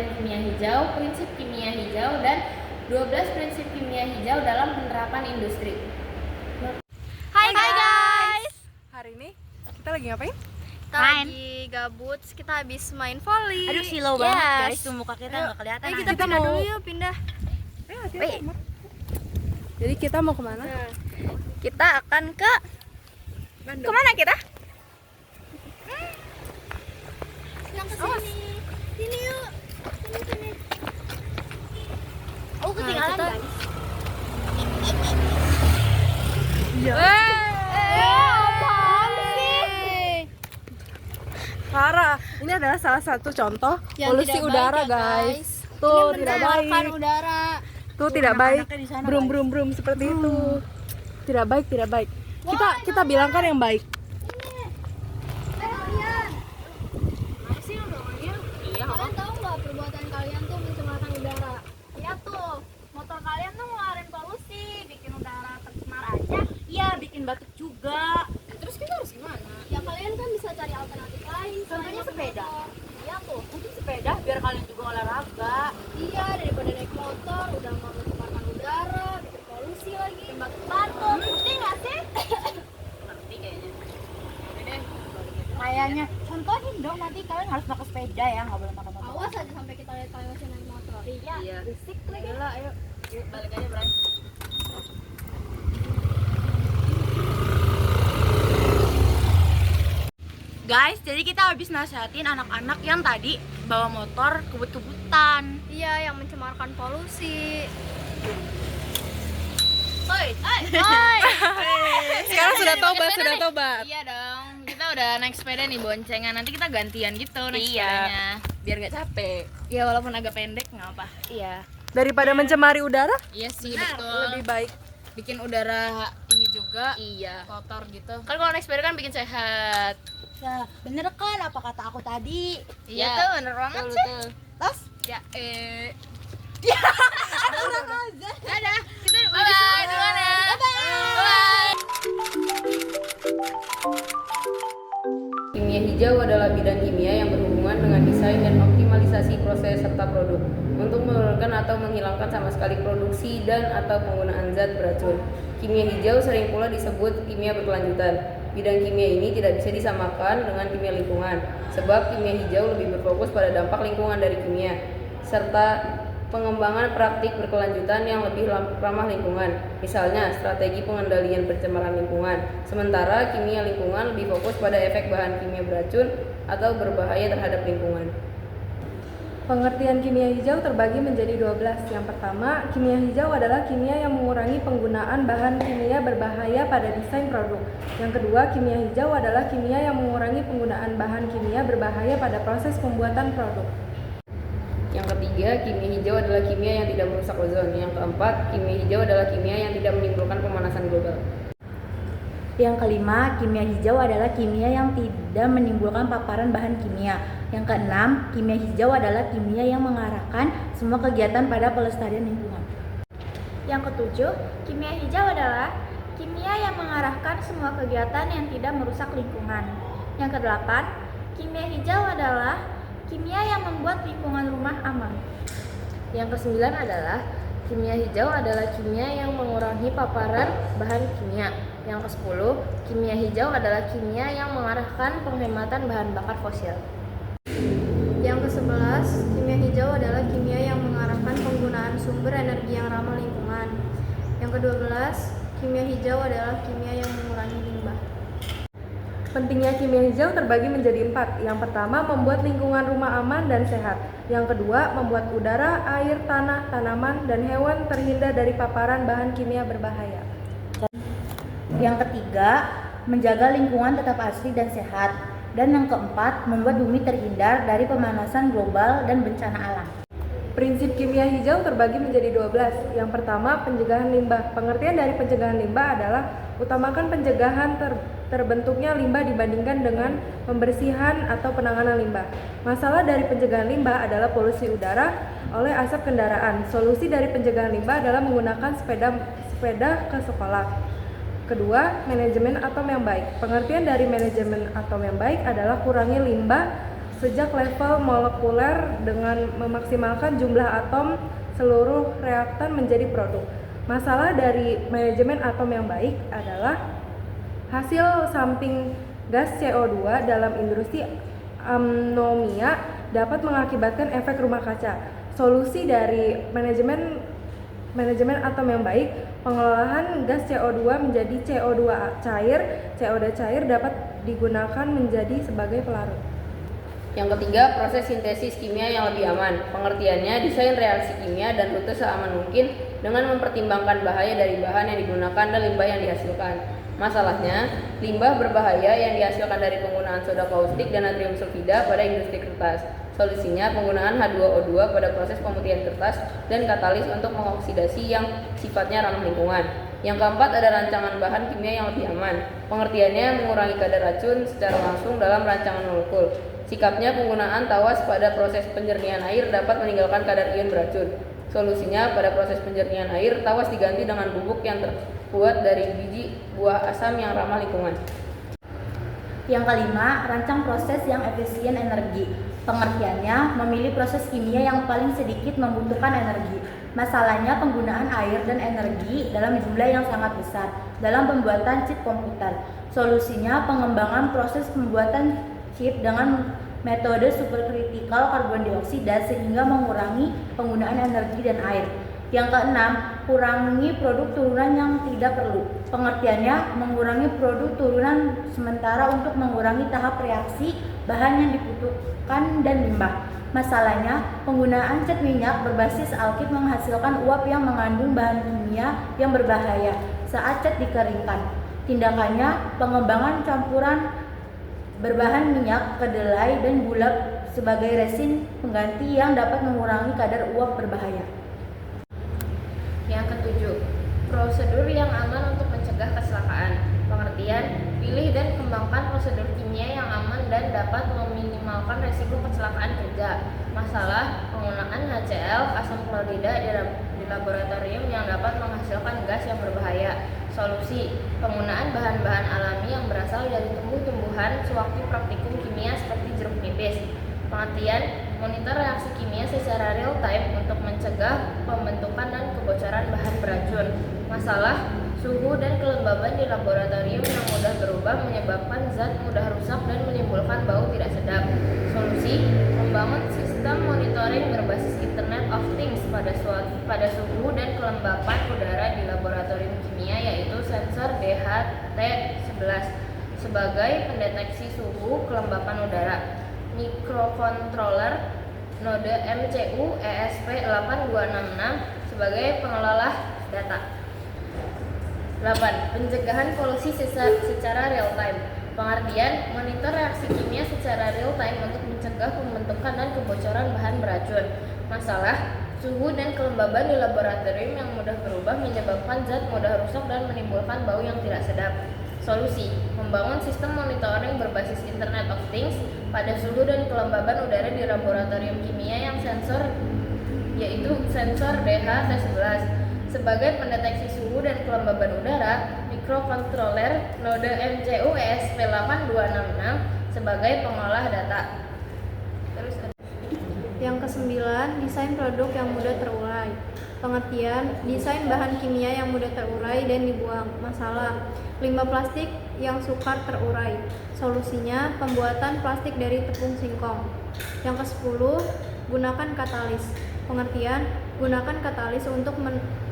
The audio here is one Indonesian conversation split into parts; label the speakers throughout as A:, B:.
A: pengertian kimia hijau, prinsip kimia hijau, dan 12 prinsip kimia hijau dalam penerapan industri.
B: Hai guys.
C: Hari ini kita lagi ngapain?
B: Kita lagi gabut, kita habis main volley.
D: Aduh silau banget guys, tuh muka kita nggak kelihatan.
B: Ayo kita pindah dulu yuk, pindah.
C: Jadi kita mau kemana?
B: Kita akan ke kemana kita? Yang ke sini. Sini yuk. Sini.
D: Oh ketinggalan
B: kita-
D: guys.
B: Apaan sih?
C: Parah. Ini adalah salah satu contoh
B: Yang
C: polusi
B: tidak
C: udara,
B: baik ya,
C: guys. Tuh tidak baik.
B: Udara.
C: Tuh tidak baik.
D: anak-anaknya di sana,
C: Brum
D: guys.
C: brum brum seperti itu. Tidak baik, tidak baik. Kita bilangkan yang baik.
B: Kalian tahu nggak perbuatan kalian tuh mencemarkan udara?
D: Iya tuh, motor kalian tuh ngeluarin polusi, bikin udara tercemar aja. Iya, bikin batuk juga.
B: Terus kita harus gimana? Ya kalian kan bisa cari alternatif lain.
D: Contohnya
B: selain
D: sepeda.
B: motor. Iya tuh.
D: Mungkin sepeda biar kalian juga olahraga.
B: Iya, daripada naik motor udah mau mencemarkan udara, bikin polusi lagi.
D: Batuk, ngerti nggak sih? Ngerti kayaknya. Kayaknya contohin dong, nanti kalian harus pakai sepeda ya, nggak boleh pakai motor.
B: Awas aja sampai kita lihat kalian masih naik motor.
D: Iya.
B: Berisik lagi.
D: Yaudah, ayo. Yuk, balik aja, Bray. Guys, jadi kita habis nasihatin anak-anak yang tadi bawa motor kebut-kebutan.
B: Iya, yang mencemarkan polusi.
D: Oi,
C: Sekarang sudah tobat.
A: Iya dong, kita udah naik sepeda nih boncengan. Nanti kita gantian gitu naik
D: Iya.
A: sepedanya.
C: Biar nggak capek.
A: Ya walaupun agak pendek nggak apa.
D: Iya.
C: Daripada mencemari udara,
A: Iya sih
D: Benar,
A: betul.
C: lebih baik.
A: Bikin udara ini juga
D: Iya.
A: kotor gitu. Kan kalau naik sepeda kan bikin sehat.
D: Nah, bener kan apa kata aku tadi?
A: Iya tuh bener banget
D: Betul,
A: sih.
D: betul. Terus?
A: Ya
D: Aja.
A: dadah. Kita bye duluan ya. Bye.
E: Kimia hijau adalah bidang kimia yang berhubungan dengan desain dan optimalisasi proses serta produk untuk menurunkan atau menghilangkan sama sekali produksi dan atau penggunaan zat beracun. Kimia hijau sering pula disebut kimia berkelanjutan. Bidang kimia ini tidak bisa disamakan dengan kimia lingkungan, sebab kimia hijau lebih berfokus pada dampak lingkungan dari kimia, serta pengembangan praktik berkelanjutan yang lebih ramah lingkungan, misalnya strategi pengendalian pencemaran lingkungan. Sementara kimia lingkungan lebih fokus pada efek bahan kimia beracun atau berbahaya terhadap lingkungan. Pengertian kimia hijau terbagi menjadi 12. Yang pertama, kimia hijau adalah kimia yang mengurangi penggunaan bahan kimia berbahaya pada desain produk. Yang kedua, kimia hijau adalah kimia yang mengurangi penggunaan bahan kimia berbahaya pada proses pembuatan produk. Yang ketiga, kimia hijau adalah kimia yang tidak merusak ozon. Yang keempat, kimia hijau adalah kimia yang tidak menimbulkan pemanasan global.
D: Yang kelima, kimia hijau adalah kimia yang tidak menimbulkan paparan bahan kimia. Yang keenam, kimia hijau adalah kimia yang mengarahkan semua kegiatan pada pelestarian lingkungan.
B: Yang ketujuh, kimia hijau adalah kimia yang mengarahkan semua kegiatan yang tidak merusak lingkungan. Yang kedelapan, kimia hijau adalah kimia yang membuat lingkungan rumah aman.
E: Yang kesembilan adalah kimia hijau adalah kimia yang mengurangi paparan bahan kimia. Yang kesepuluh, kimia hijau adalah kimia yang mengarahkan penghematan bahan bakar fosil.
B: Yang ke-11, kimia hijau adalah kimia yang mengarahkan penggunaan sumber energi yang ramah lingkungan. Yang ke-12, kimia hijau adalah kimia yang mengurangi limbah.
E: Pentingnya kimia hijau terbagi menjadi 4. Yang pertama, membuat lingkungan rumah aman dan sehat. Yang kedua, membuat udara, air, tanah, tanaman, dan hewan terhindar dari paparan bahan kimia berbahaya.
D: Yang ketiga, menjaga lingkungan tetap asri dan sehat. Dan yang keempat, membuat bumi terhindar dari pemanasan global dan bencana alam.
E: Prinsip kimia hijau terbagi menjadi 12. Yang pertama, pencegahan limbah. Pengertian dari pencegahan limbah adalah utamakan pencegahan terbentuknya limbah dibandingkan dengan pembersihan atau penanganan limbah. Masalah dari pencegahan limbah adalah polusi udara oleh asap kendaraan. Solusi dari pencegahan limbah adalah menggunakan sepeda ke sekolah. Kedua, manajemen atom yang baik. Pengertian dari manajemen atom yang baik adalah kurangi limbah
C: sejak level molekuler dengan memaksimalkan jumlah atom seluruh reaktan menjadi produk. Masalah dari manajemen atom yang baik adalah hasil samping gas CO2 dalam industri ammonia dapat mengakibatkan efek rumah kaca. Solusi dari manajemen atom yang baik, pengolahan gas CO2 menjadi CO2 cair. CO2 cair dapat digunakan menjadi sebagai pelarut.
E: Yang ketiga, proses sintesis kimia yang lebih aman. Pengertiannya, desain reaksi kimia dan rute seaman mungkin dengan mempertimbangkan bahaya dari bahan yang digunakan dan limbah yang dihasilkan. Masalahnya, limbah berbahaya yang dihasilkan dari penggunaan soda kaustik dan natrium sulfida pada industri kertas. Solusinya, penggunaan H2O2 pada proses pemutihan kertas dan katalis untuk mengoksidasi yang sifatnya ramah lingkungan. Yang keempat, ada rancangan bahan kimia yang lebih aman. Pengertiannya, mengurangi kadar racun secara langsung dalam rancangan molekul. Sikapnya, penggunaan tawas pada proses penjernihan air dapat meninggalkan kadar ion beracun. Solusinya, pada proses penjernihan air, tawas diganti dengan bubuk yang terbuat dari biji buah asam yang ramah lingkungan.
D: Yang kelima, rancang proses yang efisien energi. Pengertiannya, memilih proses kimia yang paling sedikit membutuhkan energi. Masalahnya, penggunaan air dan energi dalam jumlah yang sangat besar dalam pembuatan chip komputer. Solusinya, pengembangan proses pembuatan chip dengan metode superkritikal karbon dioksida sehingga mengurangi penggunaan energi dan air. Yang keenam, kurangi produk turunan yang tidak perlu. Pengertiannya, mengurangi produk turunan sementara untuk mengurangi tahap reaksi bahan yang dibutuhkan dan limbah. Masalahnya, penggunaan cat minyak berbasis alkit menghasilkan uap yang mengandung bahan kimia yang berbahaya saat cat dikeringkan. Tindakannya, pengembangan campuran berbahan minyak, kedelai, dan gula sebagai resin pengganti yang dapat mengurangi kadar uap berbahaya.
A: Yang ketujuh, prosedur yang aman untuk mencegah kecelakaan. Pengertian, pilih dan kembangkan prosedur kimia yang aman dan dapat meminimalkan risiko kecelakaan kerja. Masalah, penggunaan HCl, asam klorida di laboratorium yang dapat menghasilkan gas yang berbahaya. Solusi, penggunaan bahan-bahan alami yang berasal dari tumbuh-tumbuhan sewaktu praktikum kimia seperti jeruk nipis. Pengertian, monitor reaksi kimia secara real time untuk mencegah pembentukan dan kebocoran bahan beracun. Masalah, suhu dan kelembaban di laboratorium yang mudah berubah menyebabkan zat mudah rusak dan menimbulkan bau tidak sedap. Solusi, membangun sistem monitoring berbasis Internet of Things pada suhu dan kelembapan udara di laboratorium kimia, yaitu sensor DHT11 sebagai pendeteksi suhu kelembapan udara, mikrokontroler node MCU ESP8266 sebagai pengelola data. 8. Pencegahan polusi secara real time. Pengertian, monitor reaksi kimia secara real time untuk mencegah pembentukan dan kebocoran bahan beracun. Masalah, suhu dan kelembaban di laboratorium yang mudah berubah menyebabkan zat mudah rusak dan menimbulkan bau yang tidak sedap. Solusi, membangun sistem monitoring berbasis Internet of Things pada suhu dan kelembaban udara di laboratorium kimia yang yaitu sensor DHT11 sebagai pendeteksi suhu dan kelembaban udara, mikrokontroler node MCU ESP8266 sebagai pengolah data.
B: Yang kesembilan, desain produk yang mudah terurai. Pengertian, desain bahan kimia yang mudah terurai dan dibuang. Masalah, limbah plastik yang sukar terurai. Solusinya, pembuatan plastik dari tepung singkong. Yang ke-10, gunakan katalis. Pengertian, gunakan katalis untuk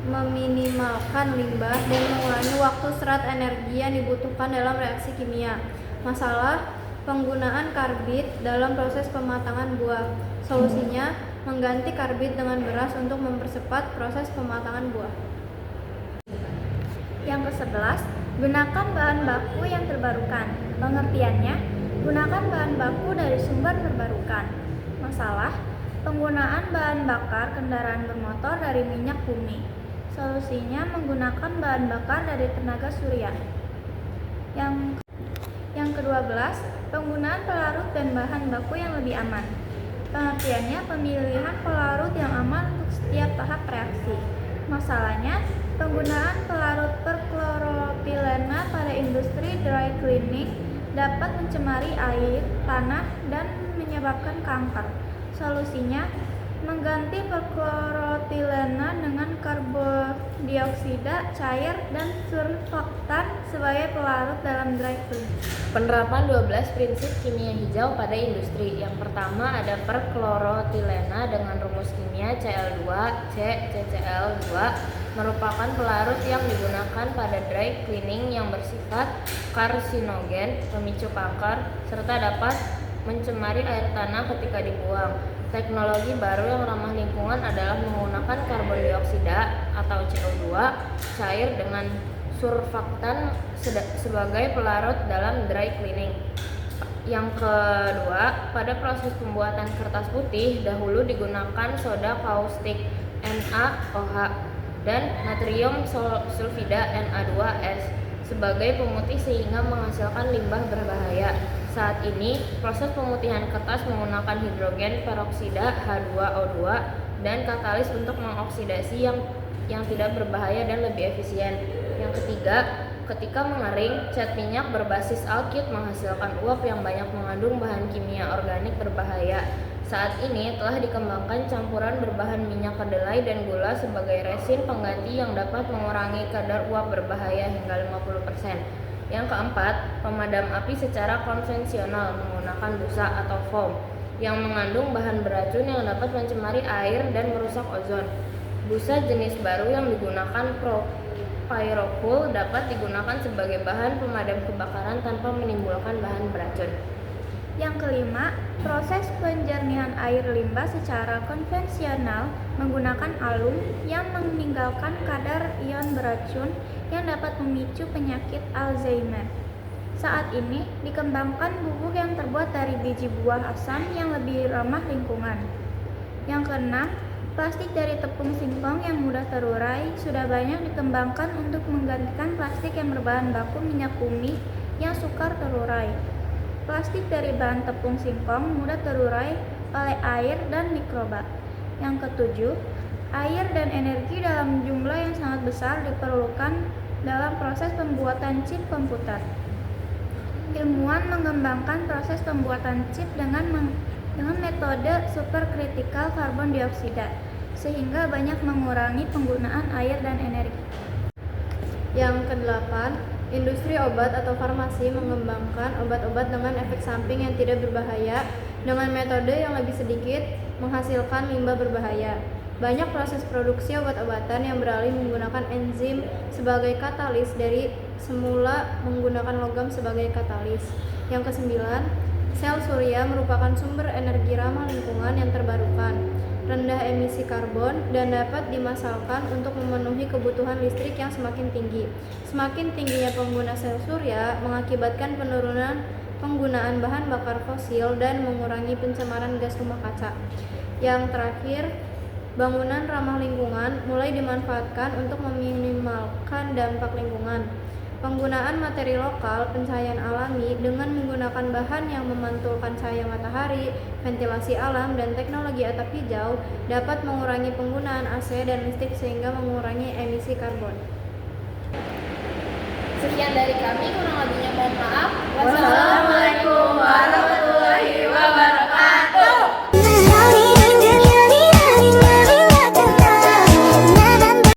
B: meminimalkan limbah dan mengurangi waktu serat energi yang dibutuhkan dalam reaksi kimia. Masalah, penggunaan karbid dalam proses pematangan buah. Solusinya, mengganti karbid dengan beras untuk mempercepat proses pematangan buah. Yang ke-11, gunakan bahan baku yang terbarukan. Pengertiannya, gunakan bahan baku dari sumber terbarukan. Masalah, penggunaan bahan bakar kendaraan bermotor dari minyak bumi. Solusinya, menggunakan bahan bakar dari tenaga surya. Yang ke-12, penggunaan pelarut dan bahan baku yang lebih aman. Pengertiannya, pemilihan pelarut yang aman untuk setiap tahap reaksi. Masalahnya, penggunaan pelarut perklorofilena pada industri dry cleaning dapat mencemari air, tanah, dan menyebabkan kanker. Solusinya, mengganti perklorotilena dengan karbondioksida cair dan surfaktan sebagai pelarut dalam dry cleaning.
A: Penerapan 12 prinsip kimia hijau pada industri. Yang pertama ada perklorotilena dengan rumus kimia Cl2CCl2 merupakan pelarut yang digunakan pada dry cleaning yang bersifat karsinogen, pemicu kanker, serta dapat mencemari air tanah ketika dibuang. Teknologi baru yang ramah lingkungan adalah menggunakan karbon dioksida atau CO2 cair dengan surfaktan sebagai pelarut dalam dry cleaning. Yang kedua, pada proses pembuatan kertas putih dahulu digunakan soda kaustik NaOH dan natrium sulfida Na2S sebagai pemutih sehingga menghasilkan limbah berbahaya. Saat ini, proses pemutihan kertas menggunakan hidrogen peroksida H2O2 dan katalis untuk mengoksidasi yang tidak berbahaya dan lebih efisien. Yang ketiga, ketika mengering, cat minyak berbasis alkit menghasilkan uap yang banyak mengandung bahan kimia organik berbahaya. Saat ini telah dikembangkan campuran berbahan minyak kedelai dan gula sebagai resin pengganti yang dapat mengurangi kadar uap berbahaya hingga 50%. Yang keempat, pemadam api secara konvensional menggunakan busa atau foam yang mengandung bahan beracun yang dapat mencemari air dan merusak ozon. Busa jenis baru yang digunakan propyropool dapat digunakan sebagai bahan pemadam kebakaran tanpa menimbulkan bahan beracun.
B: Yang kelima, proses penjernihan air limbah secara konvensional menggunakan alum yang meninggalkan kadar ion beracun yang dapat memicu penyakit Alzheimer. Saat ini dikembangkan bubuk yang terbuat dari biji buah asam yang lebih ramah lingkungan. Yang keenam, plastik dari tepung singkong yang mudah terurai sudah banyak dikembangkan untuk menggantikan plastik yang berbahan baku minyak bumi yang sukar terurai. Plastik dari bahan tepung singkong mudah terurai oleh air dan mikroba. Yang ketujuh, air dan energi dalam jumlah yang sangat besar diperlukan dalam proses pembuatan chip komputer. Ilmuwan mengembangkan proses pembuatan chip dengan metode supercritical carbon dioksida, sehingga banyak mengurangi penggunaan air dan energi.
F: Yang kedelapan, industri obat atau farmasi mengembangkan obat-obat dengan efek samping yang tidak berbahaya dengan metode yang lebih sedikit menghasilkan limbah berbahaya. Banyak proses produksi obat-obatan yang beralih menggunakan enzim sebagai katalis dari semula menggunakan logam sebagai katalis. Yang kesembilan, sel surya merupakan sumber energi ramah lingkungan yang terbarukan, rendah emisi karbon, dan dapat dimasalkan untuk memenuhi kebutuhan listrik yang semakin tinggi. Semakin tingginya pengguna sel surya mengakibatkan penurunan penggunaan bahan bakar fosil dan mengurangi pencemaran gas rumah kaca. Yang terakhir, bangunan ramah lingkungan mulai dimanfaatkan untuk meminimalkan dampak lingkungan. Penggunaan materi lokal, pencahayaan alami dengan menggunakan bahan yang memantulkan cahaya matahari, ventilasi alam, dan teknologi atap hijau dapat mengurangi penggunaan AC dan listrik sehingga mengurangi emisi karbon.
A: Sekian dari kami, kurang lebihnya mohon maaf.